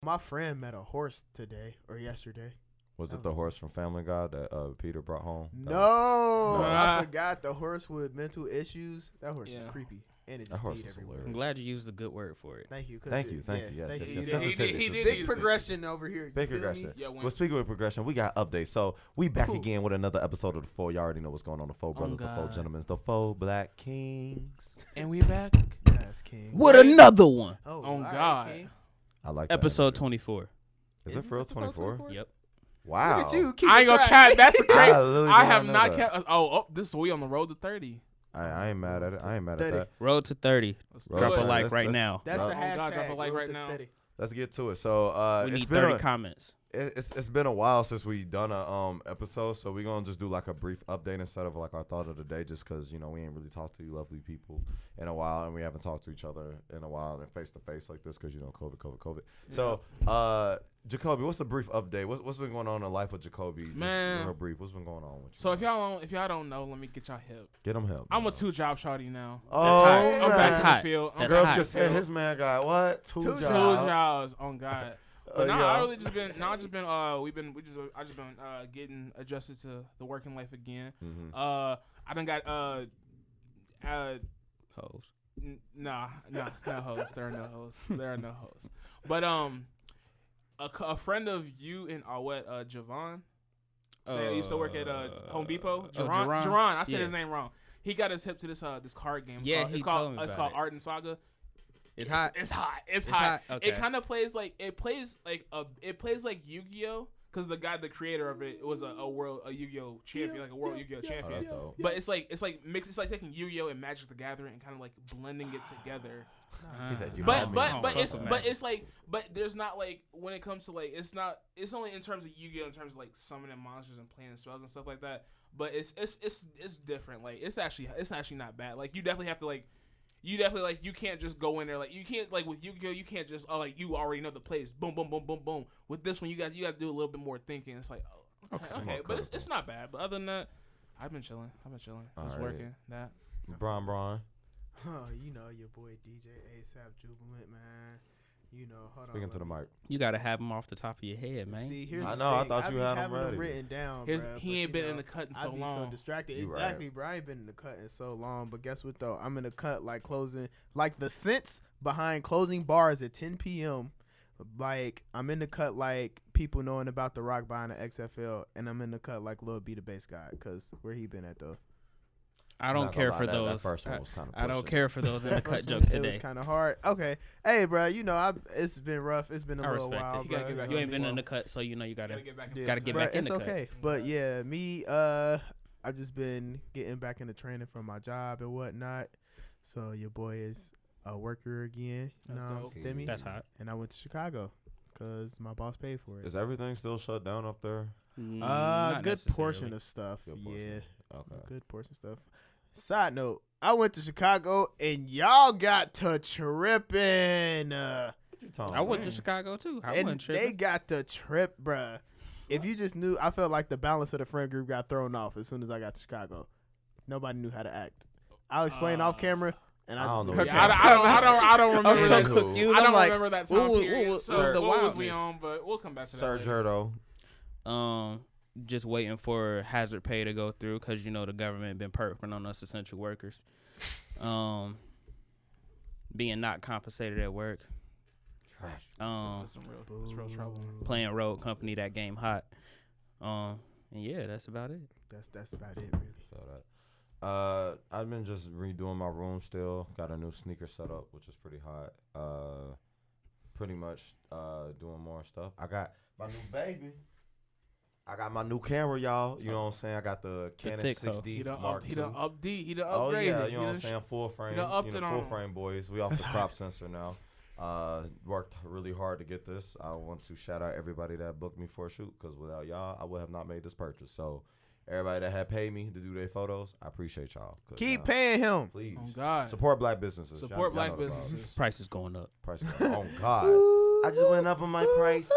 My friend met a horse today or yesterday. Was it the horse from Family Guy that Peter brought home? No, I forgot the horse with mental issues. That horse is creepy. And it that just horse peed was everywhere. hilarious. I'm glad you used a good word for it. Thank you. Thank you. Yes. He did Big progression over here. Big progression. Well, speaking of progression, we got updates. So we back again with another episode of The Four. Y'all already know what's going on. The Four Brothers, The Four Gentlemen, The Four Black Kings. And we back. Yes, King. What another one? Oh God. King. I like Episode that 24. Is it for real 24? Yep. Wow. Look at you. I ain't gonna cap. That's a great. I have know not that. kept. Oh, this is we on the road to 30. I ain't mad at it. I ain't mad at 30. that. Road to 30. Drop a like right Let's- now. That's the Oh, hashtag. God, drop a like Road right to now. 30. Let's get to it. So We it's need been 30 a, comments. it's been a while since we done a episode, so we're gonna just do like a brief update instead of like our thought of the day, just because we ain't really talked to you lovely people in a while, and we haven't talked to each other in a while and face to face like this because COVID. Yeah. So Jacoby, what's a brief update? What's been going on in the life of Jacoby? Just Man. real brief. What's been going on with you? So if y'all don't know, let me get y'all hip. get him help. I'm a 2-job shawty now. Oh, hot. man. I'm back That's in hot. the field. That's Girls hot. can say his man got what? Two Two jobs. 2 jobs on God. But now yeah. I really just been. Now I just been. I just been getting adjusted to the working life again. Mhm. I done got Hoes. no hoes. There are no hoes. There are no hoes. But a friend of you and Awet, Javon, that used to work at Home Depot. Jaron. I said his name wrong. He got us hip to this card game. Yeah, it's he called told me it's about called it. Art and Saga. It's hot. It's hot. It's It's hot. hot? Okay. It kind of plays like Yu-Gi-Oh, because the creator of it was a Yu-Gi-Oh champion, like a world Yu-Gi-Oh Oh, champion. that's dope. But it's like mixed. It's like taking Yu-Gi-Oh and Magic the Gathering and kind of like blending it together. He said you But know but me. but fuck it's with but Magic. it's like but there's not like when it comes to like it's only in terms of Yu-Gi-Oh in terms of like summoning monsters and playing spells and stuff like that. But it's different. Like it's actually not bad. Like you definitely have to you can't just go in there like you can't like with Yu-Gi-Oh you can't just like you already know the plays boom boom boom boom boom. With this one you got to do a little bit more thinking. It's like okay. But it's not bad. But other than that, I've been chilling. Just Alright. working that. Bron. Oh, you know your boy DJ ASAP Jubilant, man. Hold Speaking on. to the mic. You got to have them off the top of your head, man. See, here's I the know, I thing. thought you be had 'em having ready. written down, bruh, He but ain't been in the cut in so I be long. so distracted. You Exactly, right. bro. I ain't been in the cut in so long. But guess what, though? I'm in the cut, like, closing. Like, the sense behind closing bars at 10 p.m. Like, I'm in the cut, like, people knowing about The Rock buying the XFL. And I'm in the cut, like, Lil B, the bass guy. Because where he been at, though? I don't Not care gonna for lie, those. That first one was kind of I don't care for those in the cut jokes It was today. kind of hard. Okay. Hey, bro, it's been rough. It's been a I little respect while, it. You gotta bruh, get back know You what ain't I been mean? in the cut, so you know you got to. Gotta get back Yeah, Gotta get bruh, back in it's the cut. okay. But yeah, me, I just been getting back into training from my job and whatnot. So your boy is a worker again. That's I'm dope. STEMI. That's hot. And I went to Chicago because my boss paid for it. Is everything still shut down up there? Not Good portion necessarily. of stuff. Good Yeah, portion. Okay. good portion of stuff. Side note, I went to Chicago and y'all got to tripping. What you talking I went about? to Chicago too. I and wasn't they tripping. got to trip, bruh. If you just knew, I felt like the balance of the friend group got thrown off as soon as I got to Chicago. Nobody knew how to act. I'll explain off camera, and I I don't just know knew- what Yeah, I don't remember I'm so that. confused. I I'm don't like, remember that what time was- period. what was- So what was the what was we wildness? on? But we'll come back to that. Sir later. Jerdo. Just waiting for hazard pay to go through because you know the government been perking on us essential workers. Being not compensated at work. That's real trouble. Playing road company that game hot. And yeah, that's about it. That's about it, really. Feel that. I've been just redoing my room still. Got a new sneaker setup, which is pretty hot. Pretty much doing more stuff. I got my new baby. I got my new camera, y'all. You know what I'm saying? I got the Canon thick hoe. 6D He done Mark II. upgraded. Oh yeah, you know what I'm saying? Full frame. done upped it full on 'em. frame boys. We off the crop sensor now. Worked really hard to get this. I want to shout out everybody that booked me for a shoot because without y'all, I would have not made this purchase. So everybody that had paid me to do their photos, I appreciate y'all. Keep paying him. Please. Oh God. Support black businesses. Support Y'all black know the vibes. businesses. Price is going up. Price. Oh God. I just went up on my price.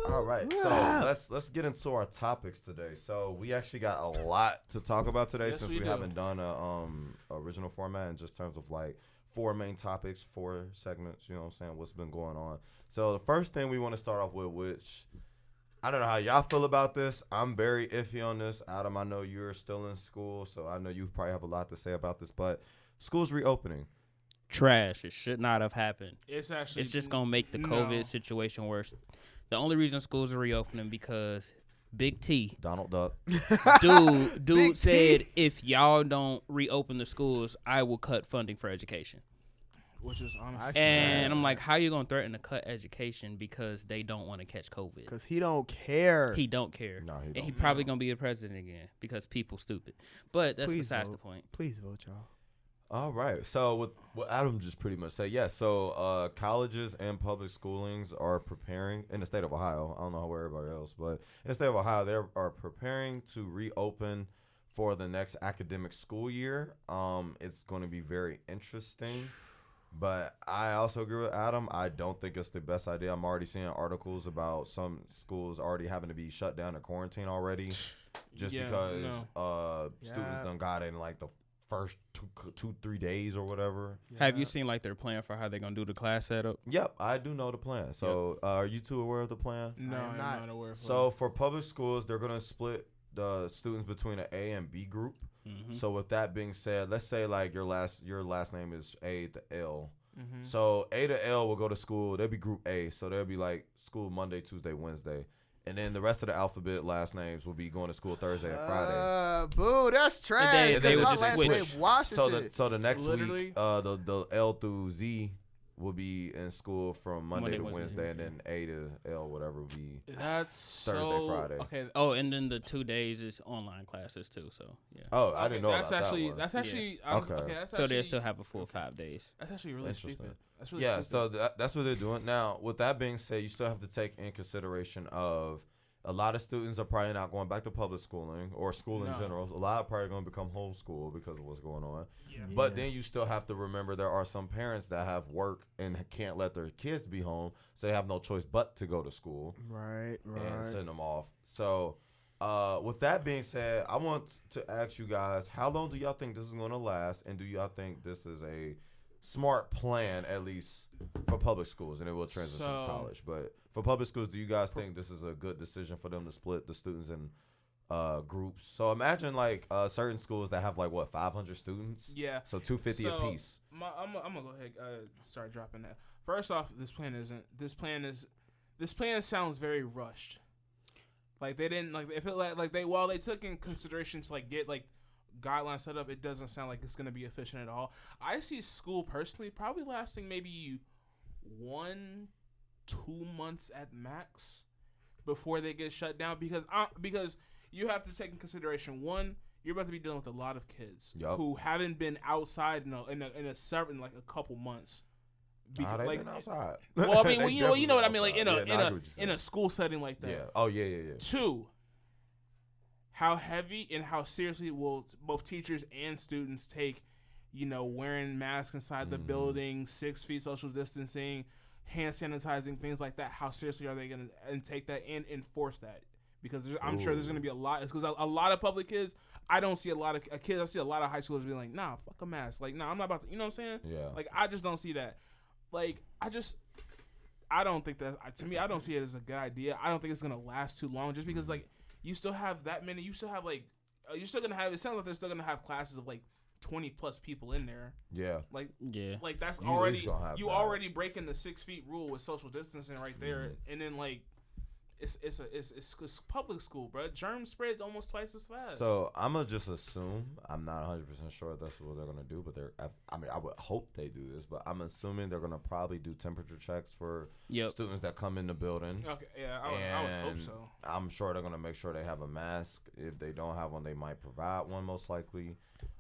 All right, so let's get into our topics today. So we actually got a lot to talk about today Yes, since we we do. haven't done a original format in just terms of like 4 main topics, 4 segments. You know what I'm saying? What's been going on? So the first thing we want to start off with, which I don't know how y'all feel about this. I'm very iffy on this. Adam, I know you're still in school, so I know you probably have a lot to say about this. But school's reopening. Trash. It should not have happened. It's just gonna make the COVID situation worse. The only reason schools are reopening because Big T, Donald Duck. dude Big said, T. if y'all don't reopen the schools, I will cut funding for education. which is honestly. Actually, And I'm like, how you gonna threaten to cut education because they don't want to catch COVID? Because he don't care. He don't care. No, he And don't. he probably gonna be a president again because people stupid. But that's Please besides vote. the point. Please vote, y'all. All right. So what Adam just pretty much said, yes. So colleges and public schoolings are preparing in the state of Ohio. I don't know where everybody else, but in the state of Ohio, they are preparing to reopen for the next academic school year. It's going to be very interesting. But I also agree with Adam. I don't think it's the best idea. I'm already seeing articles about some schools already having to be shut down or quarantine already, just Yeah, because students Yeah. done got in like the first 2-3 days or whatever. Have you seen like their plan for how they're gonna do the class setup? Yep, I do know the plan. So are you two aware of the plan? No, I am I'm not. not aware of So for public schools, they're going to split the students between an A and B group. Mm-hmm. So with that being said, let's say like your last name is A to L. Mm-hmm. So A to L will go to school. They'll be group A. So they'll be like school Monday, Tuesday, Wednesday. And then the rest of the alphabet last names will be going to school Thursday and Friday. Boo, that's trash. they 'cause would my just last switch. name Washington. So the next Literally? week, the L through Z will be in school from Monday to Wednesday, and then A to L whatever will be. That's Thursday, so, Friday. Okay. Oh, and then the 2 days is online classes too. So yeah. Oh, I didn't know that's about actually that one. that's actually Yeah. okay. Okay. That's So actually, they still have a full 5 days. That's actually really Interesting. stupid. That's really Yeah, stupid. so that's what they're doing. Now, with that being said, you still have to take in consideration of a lot of students are probably not going back to public schooling or school in No. general. A lot are probably going to become homeschool because of what's going on. Yeah. But then you still have to remember there are some parents that have work and can't let their kids be home, so they have no choice but to go to school Right. and send them off. So, with that being said, I want to ask you guys, how long do y'all think this is going to last, and do y'all think this is a smart plan, at least for public schools, and it will transition to college? But for public schools, do you guys think this is a good decision for them to split the students in groups? So imagine like certain schools that have like 500 students. Yeah. So 250 So, apiece. I'm gonna go ahead start dropping that. First off, this plan sounds very rushed. Like they didn't like if it like they while they took in consideration to like get like guidelines set up, it doesn't sound like it's gonna be efficient at all. I see school personally probably lasting maybe 1-2 months at max before they get shut down because you have to take in consideration one, you're about to be dealing with a lot of kids who haven't been outside in a couple months. They've Like been outside. well, I mean, They you know what I mean, definitely like outside. in a school setting like that. Yeah. Oh yeah. Two, how heavy and how seriously will both teachers and students take, wearing masks inside the building, 6 feet social distancing, hand sanitizing, things like that. How seriously are they going to take that and enforce that? Because I'm sure there's going to be a lot. It's because a lot of public kids, I don't see a lot of kids. I see a lot of high schoolers being like, nah, fuck a mask. Like, nah, I'm not about to, you know what I'm saying? Yeah. Like, I just don't see that. Like, I don't think that, to me, I don't see it as a good idea. I don't think it's going to last too long just because, like, you still have that many, you still have, like, you're still going to have, it sounds like they're still going to have classes of, like, 20 plus people in there. Yeah. Like, Yeah. like that's You at least already, gonna have you that. already breaking the 6 feet rule with social distancing right there. And then, like, it's public school, bro. Germs spread almost twice as fast. So I'm gonna just assume, I'm not 100% sure that's what they're gonna do, but I would hope they do this, but I'm assuming they're gonna probably do temperature checks for students that come in the building. Okay, yeah, I would hope so. I'm sure they're gonna make sure they have a mask. If they don't have one, they might provide one, most likely.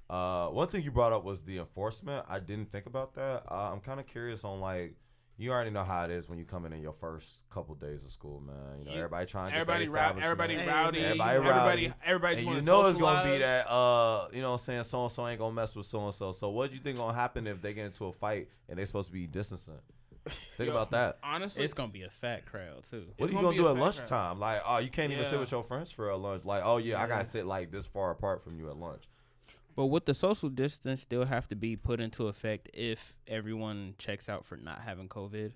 One thing you brought up was the enforcement. I didn't think about that. I'm kind of curious on like. You already know how it is when you come in your first couple days of school, man. Everybody trying to everybody rowdy, everybody everybody just and want you to know it's gonna be socialize. that you know what I'm saying, so and so ain't gonna mess with so and so. So what do you think gonna happen if they get into a fight and they supposed to be distancing? Think about that. Honestly, It's gonna be a fat crowd too. What It's are you gonna gonna be do a at fat lunchtime? Like, oh, you can't even sit Yeah. with your friends for a lunch. Like, oh yeah, I gotta sit like this far apart from you at lunch. But would the social distance still have to be put into effect if everyone checks out for not having COVID?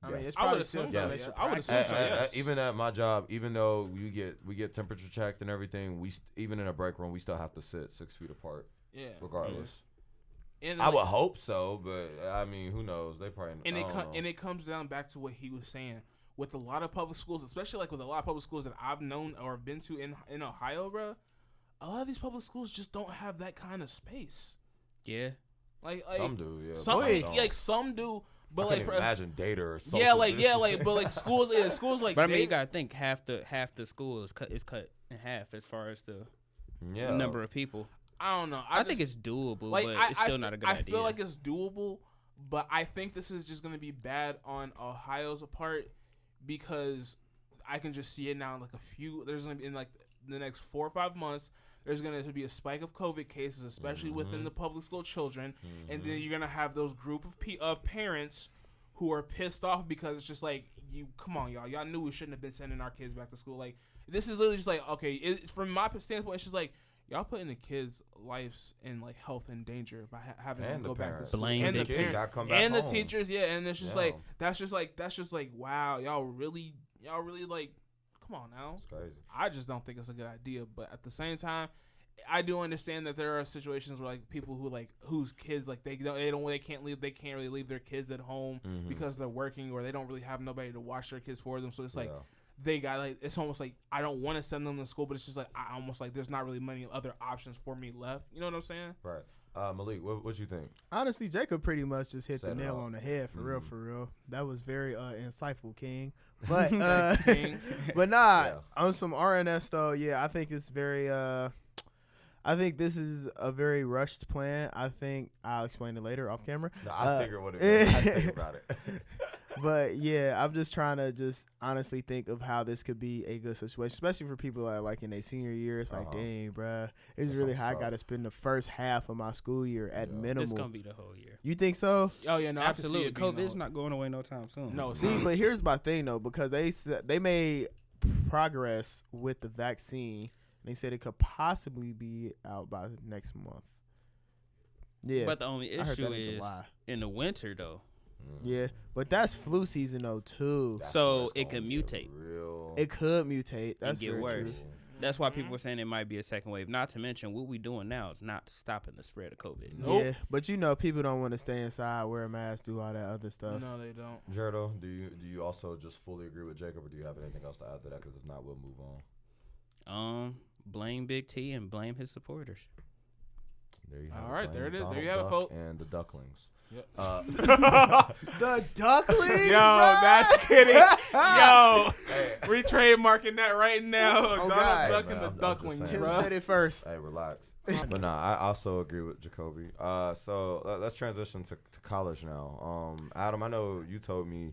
I mean, Yes. it's I would probably assume still so. some Yes. extra I would practice. assume so, yes. Even at my job, even though we get temperature checked and everything, even in a break room, we still have to sit 6 feet apart, Yeah. regardless. And I like, would hope so, but I mean, who knows? They probably. and I it don't know. and it comes down back to what he was saying with a lot of public schools, especially like with a lot of public schools that I've known or been to in Ohio, bro. A lot of these public schools just don't have that kind of space. Yeah. Like Some do, yeah. some but Wait. some like don't. some do, but I like couldn't for imagine data or social but like schools like. But I mean, they- you gotta think half the school is cut in half as far as the yeah. number of people. I don't know. I think it's doable, like, but I- it's I still fe- not a good I idea. feel like it's doable, but I think this is just gonna be bad on Ohio's part because I can just see it now. In like there's gonna be in like the next 4 or 5 months. There's going to be a spike of COVID cases, especially within the public school children, and then you're gonna have those group of parents who are pissed off because it's just like, come on, y'all knew we shouldn't have been sending our kids back to school. Like, this is literally just like, okay, from my standpoint, it's just like y'all putting the kids' lives and like health in danger by having them And go the back to parents. school, Blame and the the kids parents, gotta come back and the home. teachers, yeah, and it's just Yeah. like that's just like wow, y'all really like, come on now. It's crazy. I just don't think it's a good idea. But at the same time, I do understand that there are situations where like people whose kids like they can't really leave their kids at home because they're working or they don't really have nobody to watch their kids for them. So it's like Yeah. they got like, it's almost like I don't want to send them to school, but it's just like I almost like there's not really many other options for me left. You know what I'm saying? Right. Malik, what you think? Honestly, Jacob pretty much just hit Set the it nail off. on the head for real, Mhm. for real. That was very insightful, King. But King. but nah, Yeah. on some RNS though, yeah, I think it's very I think this is a very rushed plan. I think I'll explain it later off camera. No, I figure what it is. I think about it. But yeah, I'm just trying to just honestly think of how this could be a good situation, especially for people that are like in their senior year. It's like, Uh-huh. dang, bruh, it's That's really what's how I up. got to spend the first half of my school year at Yeah. minimal. it's gonna be the whole year. You think so? Oh yeah, no, Absolutely, I can see it being COVID's not going away no time soon. No, it's See, not. but here's my thing though, because they made progress with the vaccine. They said it could possibly be out by next month. Yeah, But the only I heard issue that in is July. in the winter though. Yeah, but that's flu season though too. That's So where it's it could gonna get mutate. Real. It could mutate. That's get very worse. true. That's why people are saying it might be a second wave. Not to mention what we doing now is not stopping the spread of COVID. Nope. Yeah, but you know, people don't want to stay inside, wear a mask, do all that other stuff. No, they don't. Gerdo, do you also just fully agree with Jacob, or do you have anything else to add to that? Because if not, we'll move on. Blame Big T and blame his supporters. There you have All right, Blame there it is. There Donald you have it, Duck folks. And the Ducklings. Yep. The ducklings, Yo, bruh? that's kidding. Yo, Hey, we trademarking that right now. Oh, Donald God. Duck Hey, and man, the I'm just Ducklings, saying. Tim bro. said it first. hey, relax. But nah, I also agree with Jacoby. So let's transition to college now. Adam, I know you told me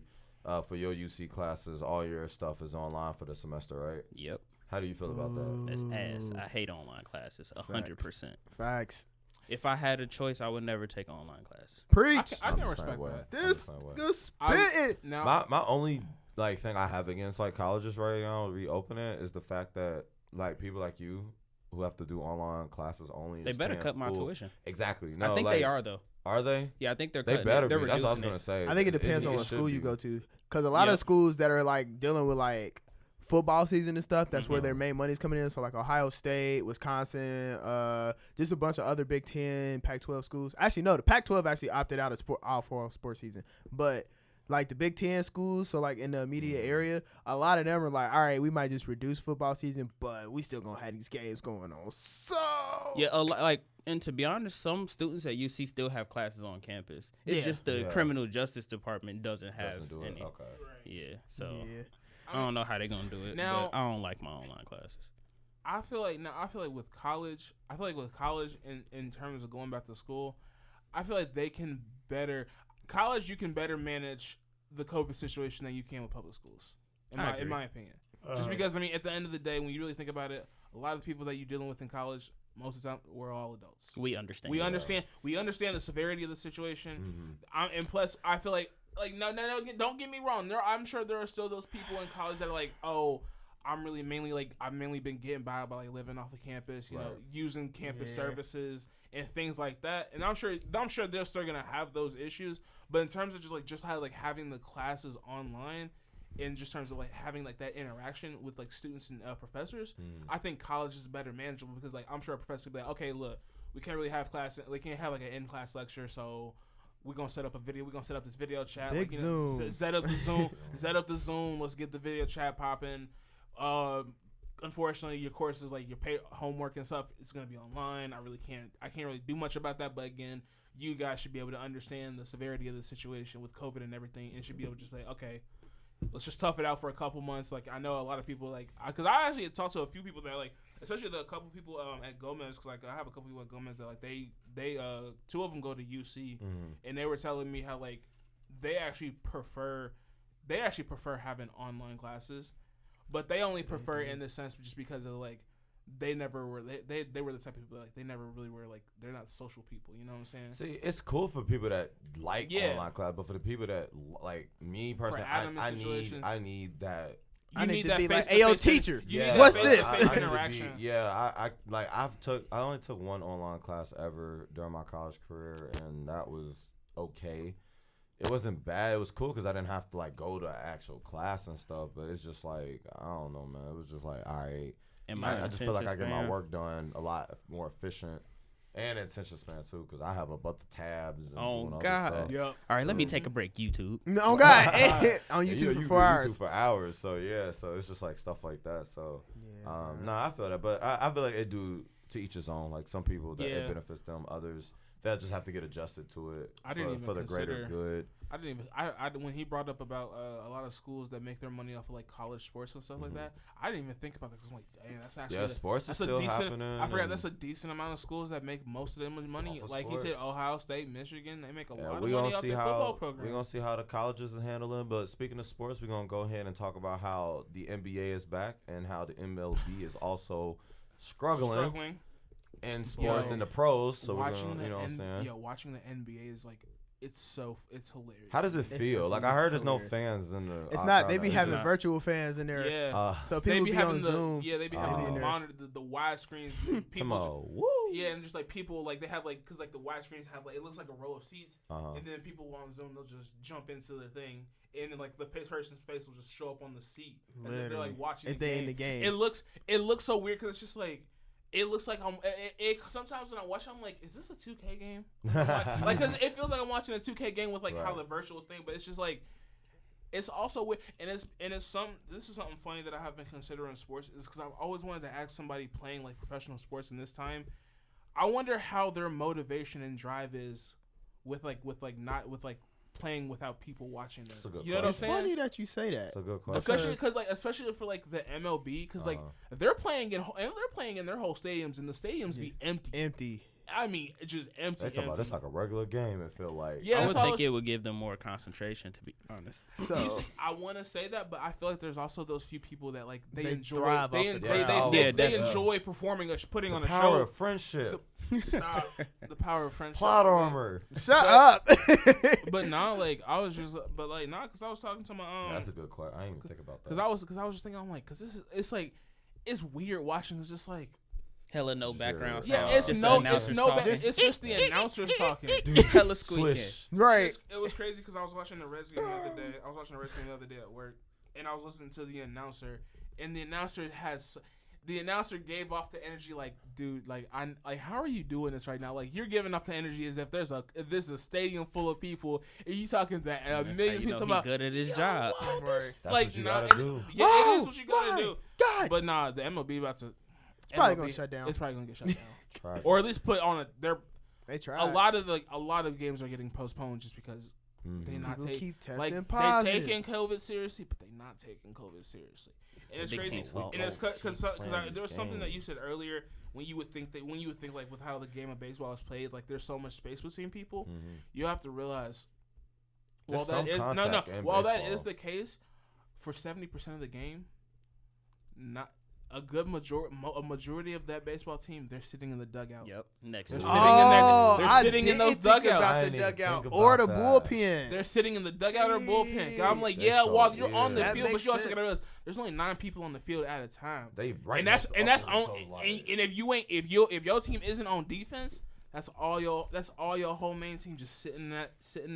for your UC classes, all your stuff is online for the semester, right? Yep, How do you feel about that? that's ass. Ooh. I hate online classes. 100%. Facts. If I had a choice, I would never take online classes. Preach. I I'm can the same respect way. that. I'm the This same way. good I was- spitting. Now, My only like thing I have against like colleges right now reopening is the fact that like people like you who have to do online classes only. They is better paying cut my full- tuition. Exactly. No, I think like, they are though. Are they? Yeah, I think they're. They cutting better it. They're be. That's what I was reducing gonna it. say. I think it depends on it what should school you be. go to. Because a lot Yep. of schools that are like dealing with like football season and stuff, that's where Mhm. their main money's coming in. So like Ohio State, Wisconsin, just a bunch of other Big 10, Pac-12 schools. Actually, no, the Pac-12 actually opted out of all fall sports season. But like the Big 10 schools, so like in the immediate area, a lot of them are like, all right, we might just reduce football season, but we still gonna have these games going on. So Yeah, like, and to be honest, some students at UC still have classes on campus. It's Yeah. just the Yeah. criminal justice department doesn't have Doesn't do it. any. Okay. Yeah, so yeah. I don't know how they're gonna do it. Now- But I don't like my online classes. I feel like with college, in terms of going back to school, I feel like they can better college. You can better manage the COVID situation than you can with public schools. In I agree. my opinion, just because I mean, at the end of the day, when you really think about it, a lot of the people that you're dealing with in college, most of the time, we're all adults. We understand. We that. understand. We understand the severity of the situation, Mhm. and plus, I feel like no, don't get me wrong. I'm sure there are still those people in college that are like, oh, I'm mainly I've mainly been getting by like living off the campus, you know, using campus services and things like that. And I'm sure they're still gonna have those issues, but in terms of just how like having the classes online, in just terms of like having like that interaction with like students and professors, I think college is better manageable because like I'm sure a professor would be like, okay, look, we can't really have class, we can't have like an in-class lecture, so we're gonna set up a video. We're gonna set up this video chat. Big like, you know, Zoom. set up the Zoom. Set up the Zoom. Let's get the video chat popping. Unfortunately, your courses like your homework and stuff, it's gonna be online. I can't really do much about that. But again, you guys should be able to understand the severity of the situation with COVID and everything, and should be able to just like, okay, let's just tough it out for a couple months. Like I know a lot of people like, because I actually talked to a few people that like, especially the couple people at Gomez, because like I have a couple people at Gomez that like they two of them go to UC, and they were telling me how like they actually prefer having online classes, but they only prefer in the sense just because of like they never were they were the type of people like they never really were like they're not social people, you know what I'm saying? See, it's cool for people that like online class, but for the people that like me personally, I need that. I need to that be like, face-to-face "Ayo, teacher, what's this?" Interaction. I only took one online class ever during my college career, and that was okay. It wasn't bad. It was cool because I didn't have to like go to an actual class and stuff. But it's just like I don't know, man. It was just like all right. I just feel like I get my work done a lot more efficient. And attention span too, because I have a bunch of tabs. And Oh God! Yep. All right, let me take a break. YouTube. No, God, on YouTube for 4 hours. YouTube for hours. So yeah, so it's just like stuff like that. So no, I feel that, but I feel like it do to each his own. Like some people that it benefits them, others that just have to get adjusted to it for the greater good. I didn't even. When he brought up about a lot of schools that make their money off of like college sports and stuff like that, I didn't even think about that because I'm like, dang, that's actually sports that's is still decent. happening. I forgot that's a decent amount of schools that make most of their money. Like sports. he said, Ohio State, Michigan, they make a lot of we money gonna off see their football program. We're gonna see how the colleges is handling. But speaking of sports, we're gonna go ahead and talk about how the NBA is back and how the MLB is also struggling. And sports and the pros, so we're gonna, you know what I'm saying? Yeah, watching the NBA is like it's hilarious. How does it feel? Like I heard there's no fans in the. It's not. They be having virtual fans in there. Yeah. So people be on Zoom. Yeah, they be having the monitor, the wide screens. People. Woo. Yeah, and just like people like they have like because like the wide screens have like it looks like a row of seats, and then people on Zoom they'll just jump into the thing, and then like the person's face will just show up on the seat as if they're like watching the game. It looks so weird because it's just like. It looks like sometimes when I watch it, I'm like, is this a 2K game? Like, cause it feels like I'm watching a 2K game with like how the virtual thing, but it's just like, it's also weird. And this is something funny that I have been considering in sports is because I've always wanted to ask somebody playing like professional sports in this time. I wonder how their motivation and drive is with playing without people watching them. You know what I'm saying? It's funny that you say that. That's a good question. Especially for like the MLB, because like they're playing in their whole stadiums, and the stadiums be empty. I mean, it's just empty. They talk about that's like a regular game. It feel like. Yeah, I would think it would give them more concentration. To be honest, so I want to say that, but I feel like there's also those few people that like they enjoy performing putting on a show. Power of friendship. Stop. The power of friendship. Plot armor. Shut up. But nah, like I was just, because I was talking to my That's a good question. I didn't even think about that. Because I was just thinking, I'm like, because it's weird watching. It's just like. Hella no background sound. Yeah, it's just the announcers talking. Hella squeaking. Right. It was crazy because I was watching the Reds game the other day. The other day at work, and I was listening to the announcer, and the announcer gave off the energy like, dude, like how are you doing this right now? Like you're giving off the energy as if this is a stadium full of people, and you talking to millions of people about good at his job. That's like what you gotta do. Yeah, it is what you gotta do. God. But nah, the MLB about to. It's probably gonna shut down. It's probably gonna get shut down, or at least put on They try. A lot of games are getting postponed just because they not taking positive. They taking COVID seriously, but they not taking COVID seriously. And it's crazy. And it's because there was something that you said earlier when you would think like with how the game of baseball is played, like there's so much space between people. You have to realize, while that is the case, for 70% of the game, a majority of that baseball team, they're sitting in the dugout. Yep. Next They're to sitting it. in there. Oh, They're I sitting in those didn't think dugouts. about I the didn't even dugout think or the about that. bullpen. They're sitting in the dugout or bullpen. I'm like, They yeah, so while you're on the That field, but makes you also sense. gotta realize there's only 9 people on the field at a time. They right And that's next and up that's to on. each other, like- And if your team isn't on defense, that's all your whole main team just sitting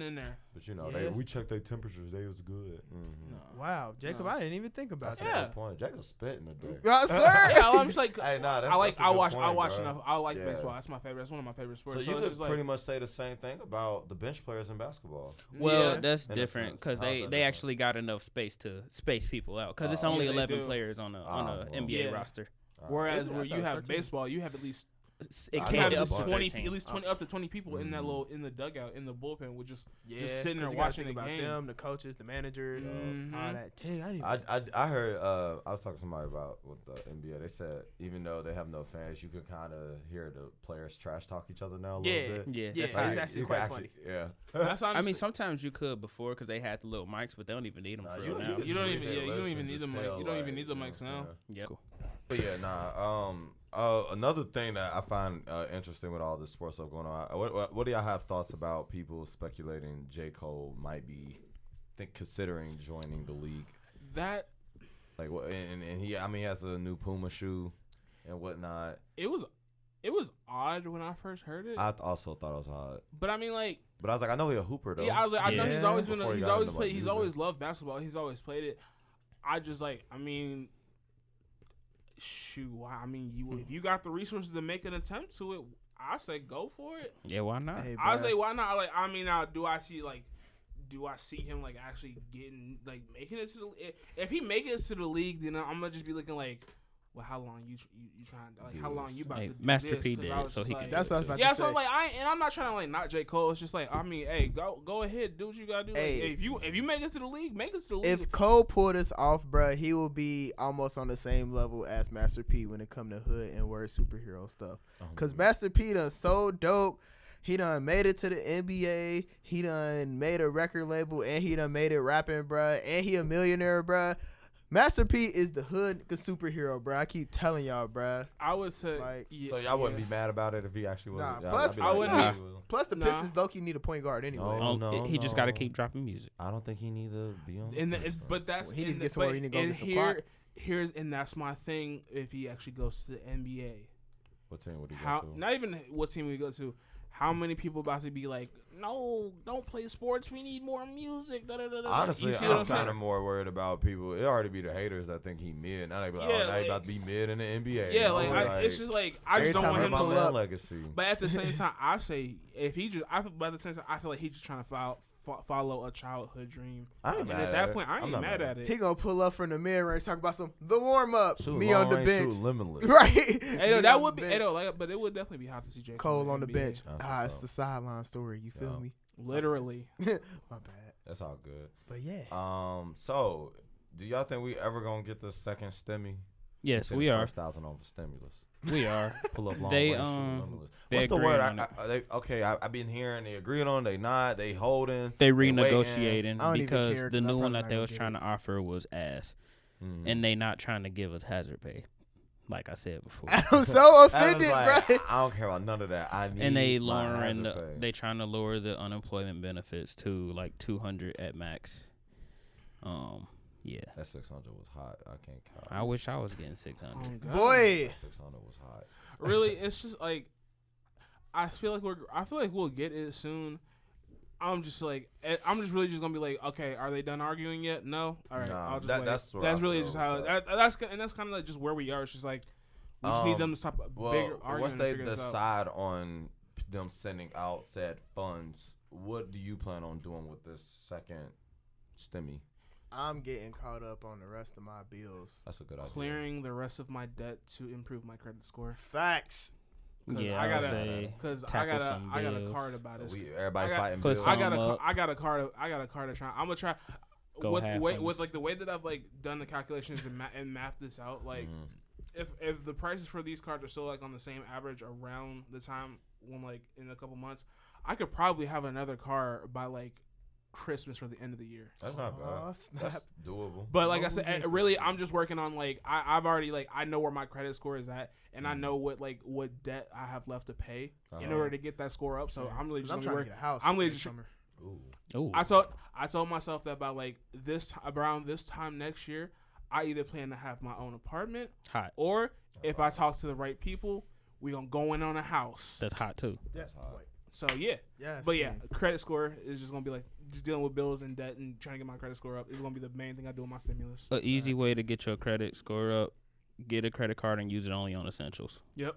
in there. But you know, Yeah. we checked their temperatures. They was good. Mm-hmm. Wow, Jacob, No. I didn't even think about That's that. Yeah. a good point. Jacob spit in the day. Yes, sir. Yeah, I'm just like, Hey, nah, that's, I like that's a good I point, watch bro. enough. I like Yeah. baseball. That's my favorite. That's one of my favorite So sports. you it's could just like, pretty much say the same thing about the bench players in basketball. Well, yeah. that's In a different sense. because How's they that they different? actually got enough space to space people out because it's Oh. only Yeah, they 11 do. players on a well. NBA Yeah. roster. Whereas Is it? I where thought you it was have 13. baseball, you have at least It I can't know be at up it's to 20, 13. at least 20 up to 20 people in that Mhm. little in the dugout in the bullpen with just Yeah, sitting there 'cause you gotta watching think the about game. them, the coaches, the managers, Mhm. all that. Dang, I didn't. I heard I was talking to somebody about with the NBA. They said even though they have no fans, you can kind of hear the players trash talk each other now a Yeah, little bit. Yeah, yeah, that's it's how Like, actually you quite can funny. Yeah. That's I mean, honestly- sometimes you could before because they had the little mics, but they don't even need them Nah, for you- real you now. could You don't just even- read yeah, their you don't lips even and need just the mic. tell, You don't even like, need the you know mics what I'm now. saying? Yep. But yeah, another thing that I find interesting with all this sports stuff going on. What do y'all have thoughts about people speculating J. Cole might be considering joining the league? That Like, what? And he, I mean, he has a new Puma shoe and whatnot. it was odd when I first heard it. I also thought it was odd, But I mean, like, but I was like, I know he's a hooper though. yeah, I was like, I know he's Yeah. always been, Before he he's got always into, played, like, he's music. always loved basketball. He's always played it. I just like, I mean, shoot, I mean, if you got the resources to make an attempt to it, I say go for it. Yeah, why not? Hey, I bruh. say why not? Like, I mean, now do I see him like actually getting like making it to the? If he make it to the league, then I'm gonna just be looking like, well, how long you trying to like? How long you about Hey, to do Master this? P 'Cause did I it, was so just he like, can. That's what I was about yeah, to so say. I'm like, I'm not trying to like not J. Cole. It's just like, I mean, hey, go ahead, do what you gotta do. Like, Hey. if you make it to the league, make it to the league. If Cole pulled this off, bruh, he will be almost on the same level as Master P when it come to hood and word superhero stuff. Cause Master P done so dope. He done made it to the NBA. He done made a record label and he done made it rapping, bruh. And he a millionaire, bruh. Master P is the hood superhero, bruh. I keep telling y'all, bruh. I would say, Like, yeah, So y'all wouldn't yeah. be mad about it if he actually Nah, wasn't. plus, I'd be I like, wouldn't nah. be- Plus the Nah. Pistons low-key need a point guard anyway. No. Oh, no, he just got to no. keep dropping music. I don't think he need to be on. And the the, Pistons. but that's Well, he needs and to get the- somewhere but- he need to go and get some clock. Here's and that's my thing. If he actually goes to the NBA, What team would he go how to? not even what team we go to. How many people about to be like, no, don't play sports. We need more music. Da, da, da, da. Honestly, you see what I'm I'm saying? kind of more worried about people. It already be the haters that think he mid. Now they be like, Yeah, oh, now he like- about to be mid in the NBA. Yeah, You like, know, it's just like I every just don't time want I him my to pull man up- legacy. But at the same time, I say if he just, by the same time, I feel like he's just trying to follow a childhood dream. I ain't And mad at at that it. point, I I'm ain't not mad at it. He gonna pull up from the mid-range, talk about the warm-up, Shoot me on the long range, bench. shoot limitless. Right. Hey, Me no, on that the would be, hey, bench. no, like, but it would definitely be hot to see J. Cole in on the NBA. bench. That's Ah, what's it's the up. sideline story. You feel Yeah. me? Literally. My bad. That's all good. But yeah. So do y'all think we ever gonna get the second stimmy? Yes, Since we are. First thousand on for stimulus. We are. Pull up long They, range, shoot limitless. they What's the agreeing word? on it. I've been hearing they agreeing on. They not. They holding. They waiting. renegotiating I don't even because care, the 'cause new I'm one probably that not they gonna was get trying it. to offer was ass, Mhm. and they not trying to give us hazard pay, like I said before. I'm so That was offended, like, bro. I don't care about none of that. I need And they my lowering hazard the, pay. they trying to lower the unemployment benefits to like 200 at max. Yeah. That 600 was hot. I can't count. I wish I was getting 600. Oh, God. Boy. That 600 was hot. Really, it's just like I feel like we'll get it soon. I'm just really just gonna be like, okay, are they done arguing yet? No, all right. Nah, I'll just that- wait. that's what That's I really feel just how about that's kind of like just where we are. It's just like we just need them to stop bigger Well, arguing. once and they figure this out. decide on them sending out said funds, what do you plan on doing with this second stimmy? I'm getting caught up on the rest of my bills. That's a good idea. Clearing the rest of my debt to improve my credit score. Facts. 'Cause Yeah, I I would gotta- say Cause I tackle got some a bills. card about So it. everybody I got- fighting put bills. some I got up. I got a card to try. I'm gonna try Go with half way, on with this. like the way that I've like done the calculations and math this out. Like Mhm. if the prices for these cards are still like on the same average around the time when like in a couple months, I could probably have another car by like Christmas or the end of the year. That's not Aw, bad. snap. That's doable. But like I Oh, said, yeah. really, I'm just working on like I've already like I know where my credit score is at, and I know what debt I have left to pay in Uh-huh. order to get that score up. So I'm really 'Cause just I'm gonna trying work. to get a house. I'm really next just- summer. Ooh. Ooh. I told myself that by like around this time next year, I either plan to have my own apartment, Hot. or if I talk to the right people, we gonna go in on a house. That's hot too. Yeah. hot. Wait. So yeah, Yes, but yeah, man. credit score is just gonna be like just dealing with bills and debt and trying to get my credit score up is gonna be the main thing I do with my stimulus. An easy way to get your credit score up: get a credit card and use it only on essentials, Yep.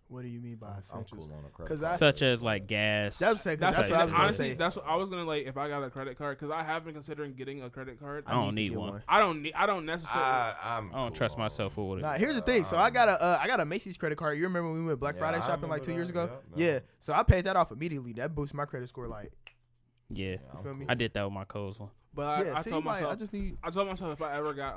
What do you mean by I'm essentials? cool on a credit 'Cause card. such as like gas. That's what That's I was gonna honestly say. that's what I was gonna like if I got a credit card because I have been considering getting a credit card. I don't to need get one. I don't necessarily. I don't trust cool myself on with it. Nah, here's the thing. So I got a Macy's credit card. You remember when we went Black Yeah, Friday I shopping like remember 2 years that. ago? Yep, Yeah. yep. So I paid that off immediately. That boosted my credit score. Like, Yeah, I'm feel me? cool. I did that with my Kohl's one. But yeah. I See, told like, myself I just need. I told myself if I ever got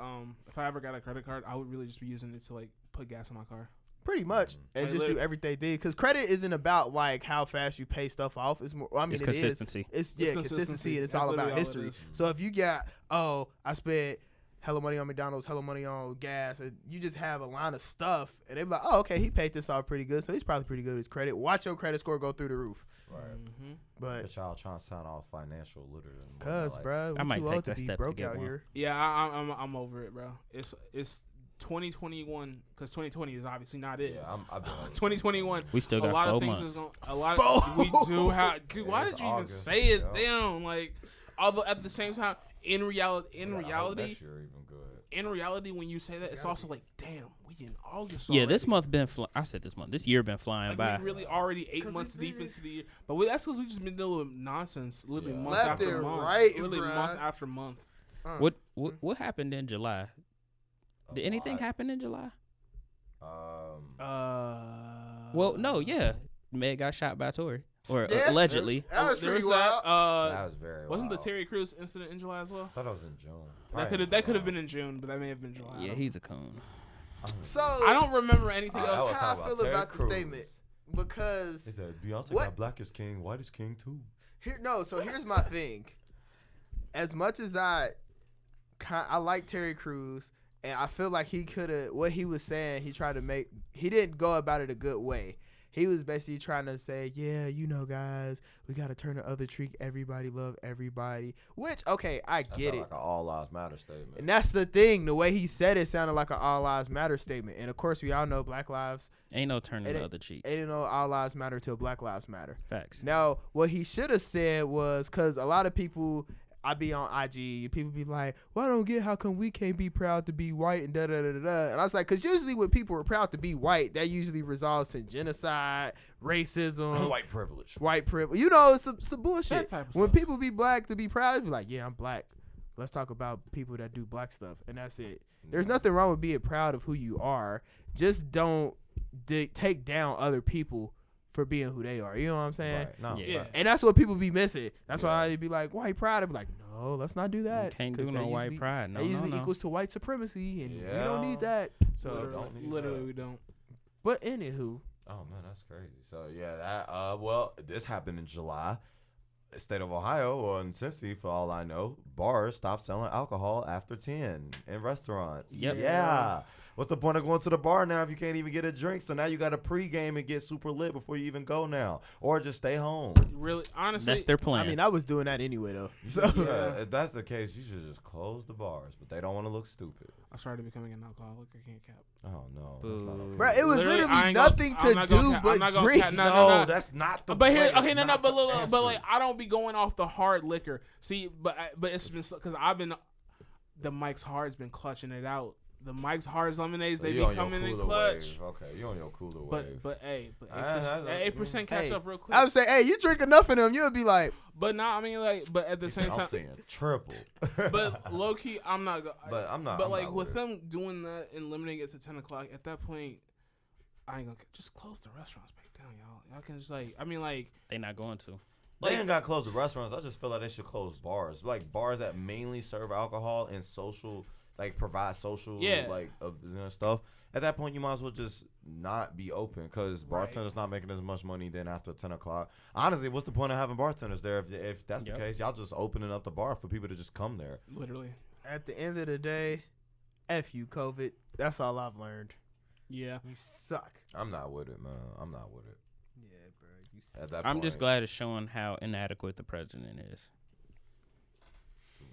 a credit card, I would really just be using it to like put gas in my car. Pretty much, and Like, just do literally- everything thing. Because credit isn't about like how fast you pay stuff off. It's more. I mean, It's it is. consistency. It's It's consistency, consistency. and it's That's all about literally all it history. is. So if you got, I spent hella money on McDonald's, hella money on gas, and you just have a line of stuff, and they be like, oh, okay, he paid this off pretty good, so he's probably pretty good at his credit. Watch your credit score go through the roof. Right. Mm-hmm. But But y'all trying to sound all financial literate. and cause, whatnot, bro, I we might too take old to that be step to broke get out one. here. Yeah, I'm over it, bro. It's 2021 because 2020 is obviously not it. Yeah, I've been on it. 2021. We still A got lot 4 of things months. is going. A lot. Four. We do have. Dude, why Yeah, did it's you even August. say it Yeah. down? Like, although at the same time, in reality, Yeah, I hope next year even good. when you say that, it's also like, damn, we in August. Yeah, this already. month been. I said this month. This year been flying Like, by. we really already 8 'Cause months we deep been- into the year, but that's because we just been dealing with nonsense, literally Yeah. month Left after and month, right, literally bruh. month after month. What happened in July? A Did anything lot. happen in July? Well, Well, no. Yeah, Meg got shot by Tory, or Yeah. allegedly. That was pretty wild. that was very wasn't the wild. Terry Crews incident in July as well? I thought it was in June. That could have been in June, but that may have been July. Yeah, he's a coon. So I don't remember anything I that's else. was how talking I feel about about Terry the Crews. statement because He said Beyonce What? got black is king, white is king too. So here's my thing. As much as I like Terry Crews, and I feel like he could have what he was saying. He didn't go about it a good way. He was basically trying to say, yeah, guys, we got to turn the other cheek. Everybody love everybody. Which, okay, I That get sound it. like an all lives matter statement. And that's the thing. The way he said it sounded like an all lives matter statement. And of course, we all know Black lives. Ain't no turning It the ain't- other cheek. Ain't no all lives matter till Black lives matter. Facts. Now, what he should have said was, because a lot of people, I be on IG, people be like, well, I don't get how come we can't be proud to be white and da-da-da-da-da. And I was like, because usually when people are proud to be white, that usually results in genocide, racism, White privilege. white privilege. It's some bullshit. That type of When stuff. people be black to be proud, be like, yeah, I'm black. Let's talk about people that do black stuff. And that's it. There's nothing wrong with being proud of who you are. Just don't take down other people for being who they are. You know what I'm saying? Right. No, Yeah. right. And that's what people be missing. That's Yeah. why I'd be like, white pride. I'd be like, no, let's not do that. Can't 'Cause do no that white usually- pride. No, that usually no, no. equals to white supremacy, and we Yeah. don't need that. So, don't need Literally, that. we don't. but anywho, Oh man, that's crazy. So yeah, that well, this happened in July. The state of Ohio, or in Cincy, for all I know, bars stopped selling alcohol after 10 in restaurants. Yep. Yeah. What's the point of going to the bar now if you can't even get a drink? So now you got to pregame and get super lit before you even go now, or just stay home. Really, honestly, That's their plan. I mean, I was doing that anyway though. So Yeah, if that's the case, you should just close the bars, but they don't want to look stupid. I started becoming an alcoholic. I can't cap. Oh no, Boo. that's not okay. Bro, it was Literally, I literally ain't gonna- nothing I'm to not gonna do cap- I'm but not gonna drink. cap- no, no. that's not the. But here, way. okay, That's no, not but the look, but answer. like I don't be going off the hard liquor. See, but it's been because I've been the Mike's Hard's been clutching it out. The Mike's Hard's lemonades they You be on your coming in cooler clutch. wave. Okay, you on your cooler But wave. but hey, that's- 8% catch Hey, up real quick. I would say, hey, you drink enough of them, you'll be like, But nah, I mean like, but at the same I'm time, seeing triple. but low key, I'm not. But I'm not. But I'm like not with it. them doing that and limiting it to 10 o'clock, at that point, I ain't gonna just close the restaurants back down, y'all. Y'all can just like, I mean like, They not going to. They like- ain't got to close the restaurants. I just feel like they should close bars, like bars that mainly serve alcohol and social. like provide social Yeah. like stuff. At that point, you might as well just not be open because bartenders not making as much money then after 10 o'clock. Honestly, what's the point of having bartenders there if that's the case? Y'all just opening up the bar for people to just come there. Literally. At the end of the day, F you, COVID. That's all I've learned. Yeah. You suck. I'm not with it, man. I'm not with it. Yeah, bro. You At suck. that I'm just point, glad it's showing how inadequate the president is.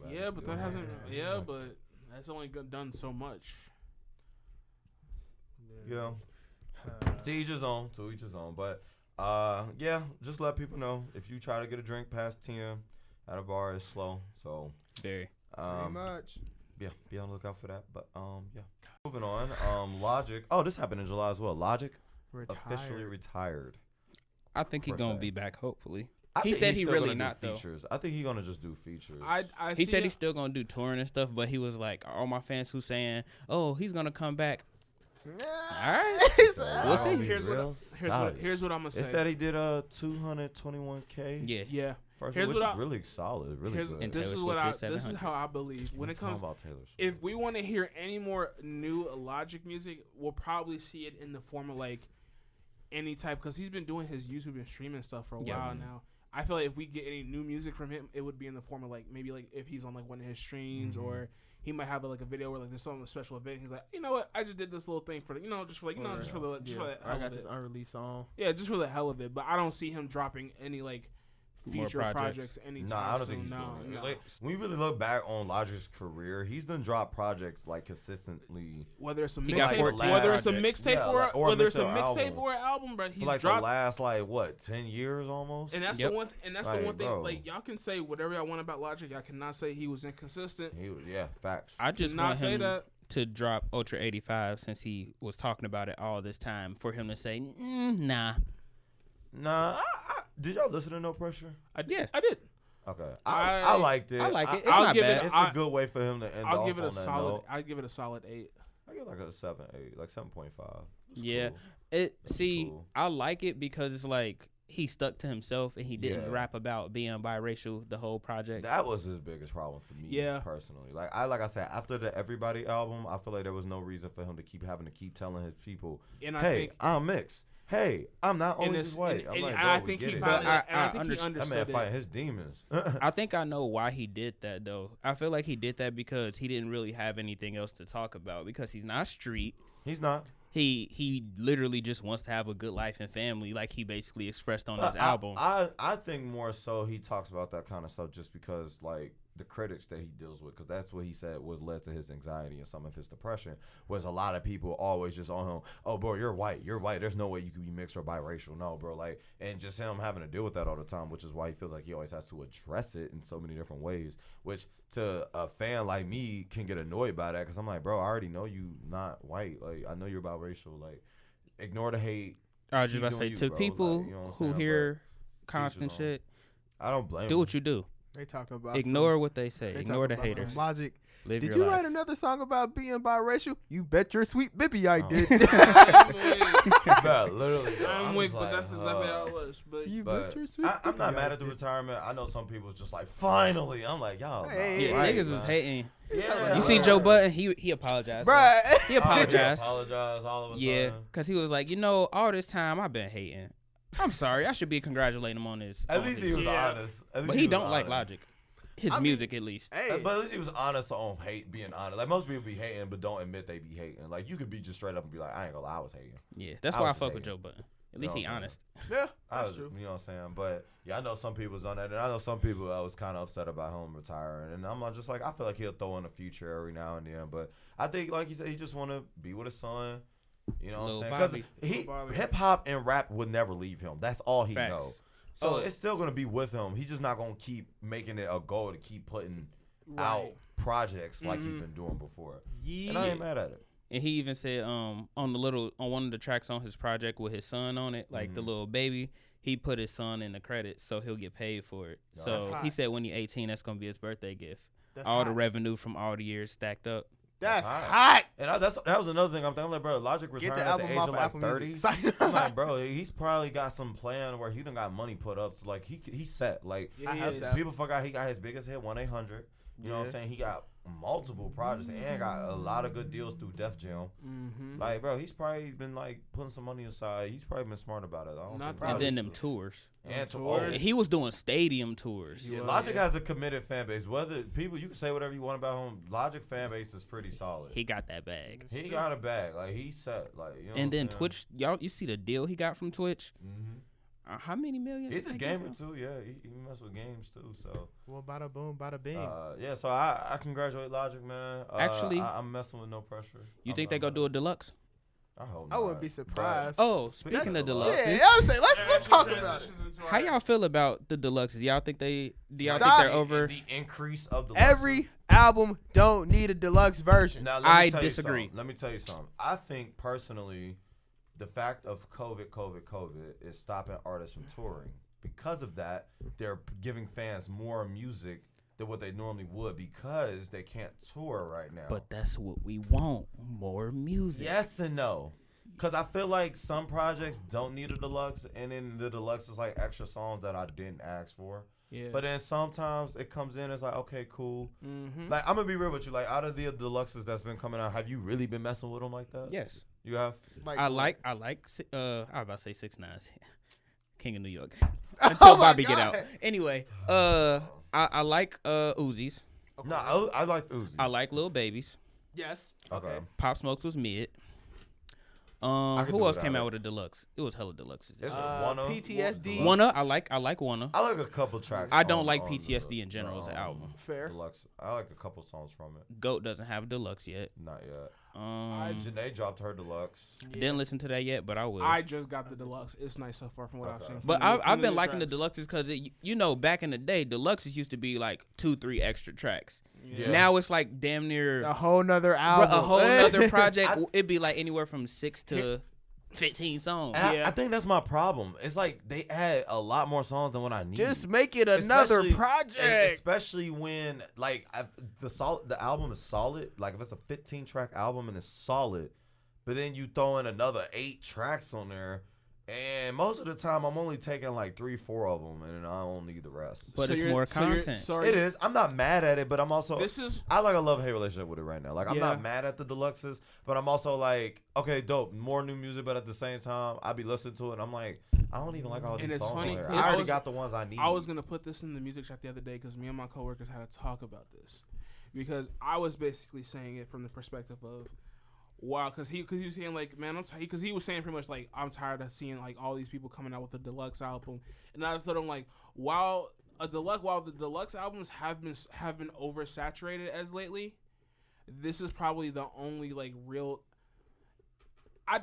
Yeah, but that hasn't. Yeah, but that's only done so much. Yeah. To each his own. To each his own. But yeah, just let people know if you try to get a drink past 10 at a bar, it's slow. So Very. Pretty much. yeah, be on the lookout for that. But yeah. Moving on. Logic. Oh, this happened in July as well. Logic officially retired. I think he's Per gonna se. be back. Hopefully, I he think said he's he still really gonna do not though. features. I think he's gonna just do features. I He see said it. he's still gonna do touring and stuff, but he was like, all my fans who saying, "Oh, he's gonna come back." All right. We'll see. Here's what I'm gonna say. It said he did 221K. Yeah, Yeah. First, Here's which what is really solid, really Here's, good. And this Taylor is Swift what I. did This is 700. how I believe when it Talking comes. about Taylor Swift. If we want to hear any more new Logic music, we'll probably see it in the form of like any type, because he's been doing his YouTube and streaming stuff for a while now. I feel like if we get any new music from him, it would be in the form of like maybe like if he's on like one of his streams, or he might have like a video where like there's some special event. He's like, you know what, I just did this little thing for the, just for like just for the hell I got of this it. unreleased song. Yeah, just for the hell of it. But I don't see him dropping any like More future projects anytime Nah, I don't soon. think he's No. doing it. Like, when you really look back on Logic's career, he's done dropped projects like consistently. Whether it's a He got mixtape, 14 whether it's a projects. mixtape Yeah, or like- or a whether it's a mixtape mixtape album. or an album, bro, For he's like dropped. the last 10 years almost. And that's Yep. the one. And that's Like, the one thing. bro. Like y'all can say whatever y'all want about Logic. Y'all cannot say he was inconsistent. Facts. I just Cannot want say him that. to drop Ultra 85 since he was talking about it all this time. For him to say, nah. Nah, did y'all listen to No Pressure? I did. Okay, I- I liked it. I like it. It's I'll not give bad. it- It's I- a good way for him to end I'll off give it a on that solid. note. I'd give it a solid 8. I give it like a 7.8, like 7.5. It's Yeah. cool. It see, cool. I like it because it's like he stuck to himself and he didn't Yeah. rap about being biracial the whole project. That was his biggest problem for me, Yeah. personally. Like I said, after the Everybody album, I feel like there was no reason for him to keep having to keep telling his people, And I "Hey, think, I'm mixed. Hey, I'm not and only it's, just white." and, I'm and like, I bro, we think get he it. finally, But and I think he understand- That understood man it. fighting his demons. I think I know why he did that though. I feel like he did that because he didn't really have anything else to talk about because he's not street. He's not. He literally just wants to have a good life and family, like he basically expressed on his album. I think more so he talks about that kind of stuff just because like the critics that he deals with, because that's what he said was led to his anxiety and some of his depression, was a lot of people always just on him, "Oh bro, you're white, there's no way you could be mixed or biracial." No bro, like, and just him having to deal with that all the time, which is why he feels like he always has to address it in so many different ways, which to a fan like me can get annoyed by that, because I'm like, bro, I already know you not white, like I know you're biracial, like ignore the hate. I was just keep about to say doing you, to bro. people Like, you know what I'm who saying? hear But constant teach his own. shit, I don't blame do him. what you do. They talking about Ignore what they say. They Ignore the talking about some haters. Logic. Live Did your you life. write another song about being biracial? You bet your sweet bippy I Oh. did. Bro, literally, bro, I'm was weak, but like, that's exactly how it was. But You But bet your sweet I'm not bippy mad I at the did. retirement. I know some people just like, finally. I'm like, y'all. Hey, Yeah, right, niggas man. was hating. Yeah, You see Joe Button? He apologized. Bruh. He apologized. Apologize all of a Yeah, sudden. because he was like, all this time I've been hating. I'm sorry. I should be congratulating him on this. At on least this. he was Yeah. honest. At least But he was don't like honest. Logic. His I mean, music, at least. Hey, But at least he was honest on being honest. Like most people be hating, but don't admit they be hating. Like you could be just straight up and be like, I ain't gonna lie, I was hating. Yeah, that's I why I was fuck just with hating. Joe Button. At least know he what I'm honest. yeah, I that's was, true. you know what I'm saying? But yeah, I know some people was on that, and I know some people I was kind of upset about him retiring. And I'm just like, I feel like he'll throw in a future every now and then. But I think, like you said, he just want to be with his son. You know what Lil I'm saying? Bobby. Because Bobby. hip hop and rap would never leave him. That's all he Facts. knows. So Oh. it's still gonna be with him. He's just not gonna keep making it a goal to keep putting right. out projects like he's Mhm. been doing before. Yeah. And I ain't mad at it. And he even said on one of the tracks on his project with his son on it, like the Mhm. little baby, he put his son in the credits so he'll get paid for it. No, So that's he hot. said when he's 18, that's gonna be his birthday gift. That's all the hot. revenue from all the years stacked up. That's That's hot. And that was another thing I'm thinking. I'm like, bro, Logic Get retired the at album the age off of of like Apple 30. Music. I'm like, bro, he's probably got some plan where he done got money put up. So like he's set. Like Yeah, I he have is. to. people forgot he got his biggest hit 1-800. You know what I'm Yeah. saying? He got multiple projects and got a lot of good deals through Def Jam. Mm-hmm. Like, bro, he's probably been like putting some money aside. He's probably been smart about it. I don't Not think And then them Logic's- tours. and Tours. He was doing stadium tours. He Yeah, was. Logic has a committed fan base. Whether people, you can say whatever you want about him. Logic fan base is pretty solid. He got that bag. He got a bag. Like he set. Like you know. And then Twitch, y'all, you see the deal he got from Twitch? Mm-hmm. How many millions? He's did a they get gamer from? too. Yeah, he mess with games too. So Well, bada boom, bada bing. yeah. So I congratulate Logic, man. Actually, I'm messing with no pressure. You think they gonna do a deluxe? I hope. I wouldn't not, be but- surprised. Oh, speaking That's of a lot. deluxes, yeah, I was saying let's talk about it. how y'all feel about the deluxes? Y'all think do y'all Stop. think they're over? The increase of the Every album don't need a deluxe version. Now, I tell you disagree. something. Let me tell you something. I think personally, the fact of COVID is stopping artists from touring. Because of that, they're giving fans more music than what they normally would because they can't tour right now. But that's what we want, more music. yes and no. Because I feel like some projects don't need a deluxe, and then the deluxe is like extra songs that I didn't ask for. Yeah. But then sometimes it comes in as like, okay, cool. Mm-hmm. Like, I'm going to be real with you. Like, out of the deluxes that's been coming out, have you really been messing with them like that? Yes, You have? I like. I was about to say 6ix9ine, King of New York. Oh Until my Bobby get out. God. Anyway, I like Uzis. No, I like Uzi. I like Lil Babies. Yes. Okay. Pop Smokes was mid. could Who do else without came it. out with a deluxe? It was hella deluxes. Is it Uh, Wanna? PTSD. Wanna, I like Wanna. I like a couple tracks. I don't on- like on PTSD in general as an the, album. Fair. Deluxe. I like a couple songs from it. Goat doesn't have a deluxe yet. Not yet. Janae dropped her deluxe. Didn't listen to that yet, but I will. I just got the deluxe. It's nice so far from what I've Okay. seen. From But the- from I've the been new liking the tracks. deluxes because back in the day, deluxes used to be like 2-3 extra tracks. Yeah. Now it's like damn near A whole nother bruh, album. a whole nother project. I- It'd be like anywhere from 6 to 15 songs. And Yeah. I think that's my problem. It's like they add a lot more songs than what I need. Just make it another Especially- project. Especially when like the album is solid. Like if it's a 15-track album and it's solid, but then you throw in another 8 tracks on there, and most of the time I'm only taking like 3-4 of them, and I don't need the rest. But it's you're- more you're- content. sorry. It is. I'm not mad at it, but I'm also This is I like a love-hate relationship with it right now. Like I'm Yeah. not mad at the deluxes, but I'm also like, okay, dope, more new music, but at the same time, I be listening to it, and I'm like, I don't even like all And these it's songs funny, on there. 'cause I I already was- got the ones I need. I was gonna put this in the music chat the other day because me and my coworkers had to talk about this because I was basically saying it from the perspective of wow, because he was saying like, man, I'm tired, because he was saying pretty much like, I'm tired of seeing like all these people coming out with a deluxe album, and I thought I'm like, while the deluxe albums have been oversaturated as lately, this is probably the only like real.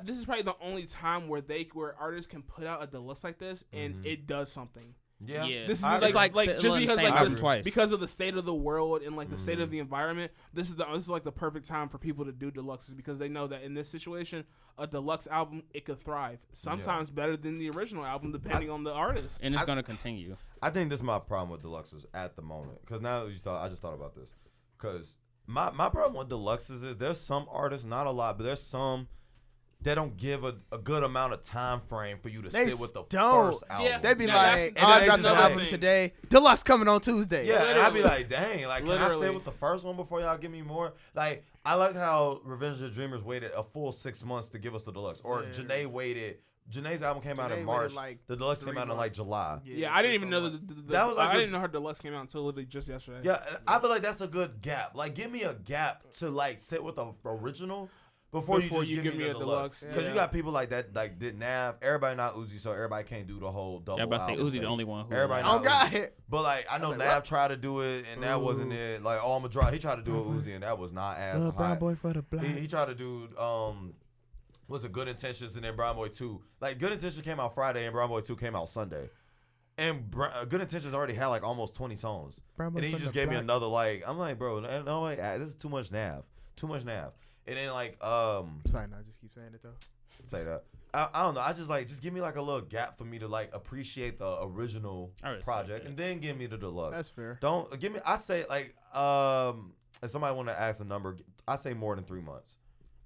This is probably the only time where artists can put out a deluxe like this and it does something. yeah. This is I like, agree. like sitting just on the because same like album this, twice. because of the state of the world and like the state of the environment, this is like the perfect time for people to do deluxes because they know that in this situation, a deluxe album it could thrive. Sometimes better than the original album, depending on the artist. And it's gonna continue. I think this is my problem with deluxes at the moment. Because now I just thought about this. Because my problem with deluxes is there's some artists, not a lot, but there's some that don't give a good amount of time frame for you to They sit with the don't. first album. Yeah. They be Yeah, that's- like, and oh, then I they dropped just the like- album today. Deluxe coming on Tuesday. Yeah, and I'd be Literally. like, dang, like, can I Literally. sit with the first one before y'all give me more? Like, I like how Revenge of the Dreamers waited a full 6 months to give us the deluxe. Or Yeah. Janae's album came out Janae in March. waited, like, The deluxe 3 came out in, like, months. July. Yeah, I didn't even know that. That was like I a- didn't know her deluxe came out until literally just yesterday. Yeah, I feel like that's a good gap. Like, give me a gap to, like, sit with the original before you just give me the deluxe. Because Yeah. you got people like that, like, did Nav. Everybody not Uzi, so everybody can't do the whole double Everybody say album Uzi thing. the only one who. Everybody Oh, not God. Uzi. But like I know like, Nav what? tried to do it and that wasn't it. Like I'm gonna drop. He tried to do a Uzi and that was not as Little brown hot. boy for the black. He tried to do was it Good Intentions and then Brown Boy 2. Like Good Intentions came out Friday and Brown Boy 2 came out Sunday. And Good Intentions already had like almost 20 songs. Brown Boy And then you for just the gave me black. another like I'm like bro no wait, this is too much Nav. Too much Nav. And then like Sorry, no, I just keep saying it though. say that. I don't know. I just give me like a little gap for me to like appreciate the original I respect project that. and then give me the deluxe. That's fair. Don't give me. I say like if somebody want to ask a number, I say more than 3 months.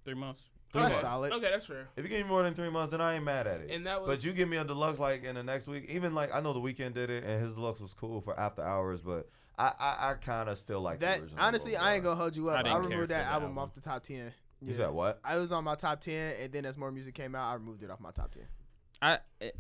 3 months. 3 That's months. solid. Okay, that's fair. If you give me more than 3 months, then I ain't mad at it. And that was. But you give me a deluxe like in the next week. Even like I know the Weeknd did it, and his deluxe was cool for after hours. But I kind of still like That the original. honestly, I ain't gonna hold you I up. I, didn't care removed for that the album album. off the top 10. You said what? I was on my top 10, and then as more music came out, I removed it off my top 10.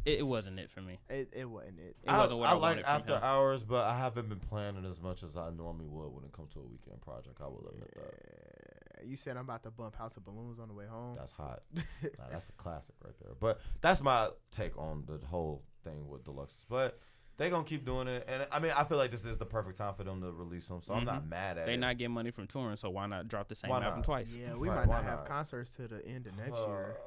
It wasn't it for me. It wasn't it. It wasn't what I like wanted from after him. hours, but I haven't been planning as much as I normally would when it comes to a weekend project. I will admit that. You said I'm about to bump House of Balloons on the way home. That's hot. Nah, that's a classic right there. But that's my take on the whole thing with deluxes. But they gonna keep doing it, and I mean, I feel like this is the perfect time for them to release them. So I'm not mad at it. They not getting money from touring, so why not drop the same Why album not? twice? Yeah, we Right, might why not have not? concerts to the end of next year,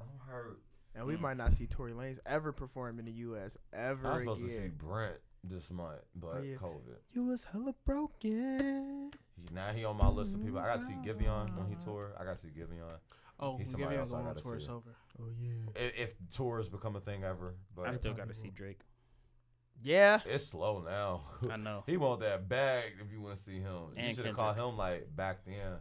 I'm hurt. and we might not see Tory Lanez ever perform in the U.S. ever I was supposed to see again. Brent this month, but yeah. COVID. You was hella broken. Now he on my list of people. I gotta see Giveon when he tour. I gotta see Giveon. Oh, He's somebody Giveon else I going on gotta tour. see. It's over. Oh yeah. If tours become a thing ever, but I still probably got to see will. Drake. Yeah. it's slow now. I know. He want that bag if you want to see him. You And should have called him like back then.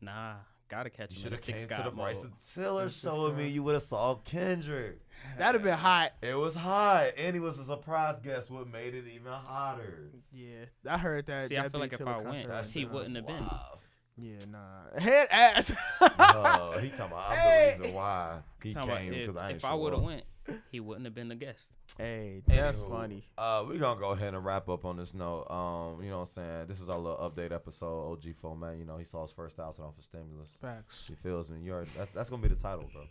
Nah, gotta catch You him should in the have came six to guy the mode. Bryson Tiller Six show with guy. me. You would have saw Kendrick. That'd have been hot. It was hot, and he was a surprise guest. What made it even hotter? Yeah, I heard that. See, I that feel Big like if Tiller I went, concert That was he shit nuts. wouldn't have been. wild. Yeah, nah. Head ass. Oh, he talking about I'm Hey. the reason why he Talking about came because I ain't if I show would have up. went, he wouldn't have been the guest. Hey, that's Anywho, funny. We're gonna go ahead and wrap up on this note. You know what I'm saying? This is our little update episode. OG Foman, you know, he saw his first 1,000 off of stimulus. Facts. He feels me. You already, that's gonna be the title, bro.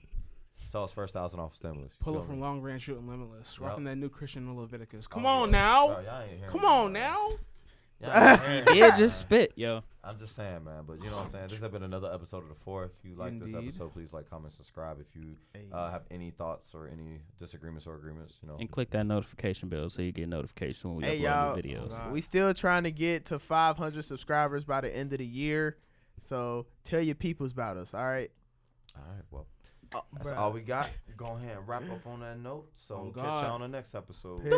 He saw his first 1,000 off of stimulus. You Pull feel up me? from Long Range shooting Limitless. Yep. Rocking that new Christian Leviticus. Come Oh, on yeah. now. Bro, y'all ain't hearing Come me, on man. now. Y'all ain't hearing me, Yeah, man. just spit, yo. I'm just saying, man. But you know what I'm saying? This has been another episode of The Four. If you like this Indeed. episode, please like, comment, subscribe. If you Hey. have any thoughts or any disagreements or agreements, you know. And click that notification bell so you get notification when we Hey, upload y'all. new videos. God. We still trying to get to 500 subscribers by the end of the year. So tell your peoples about us, all right? All right, well. Oh, That's bruh. all we got. Go ahead and wrap up on that note. So Oh, we'll catch God. y'all on the next episode. Peace.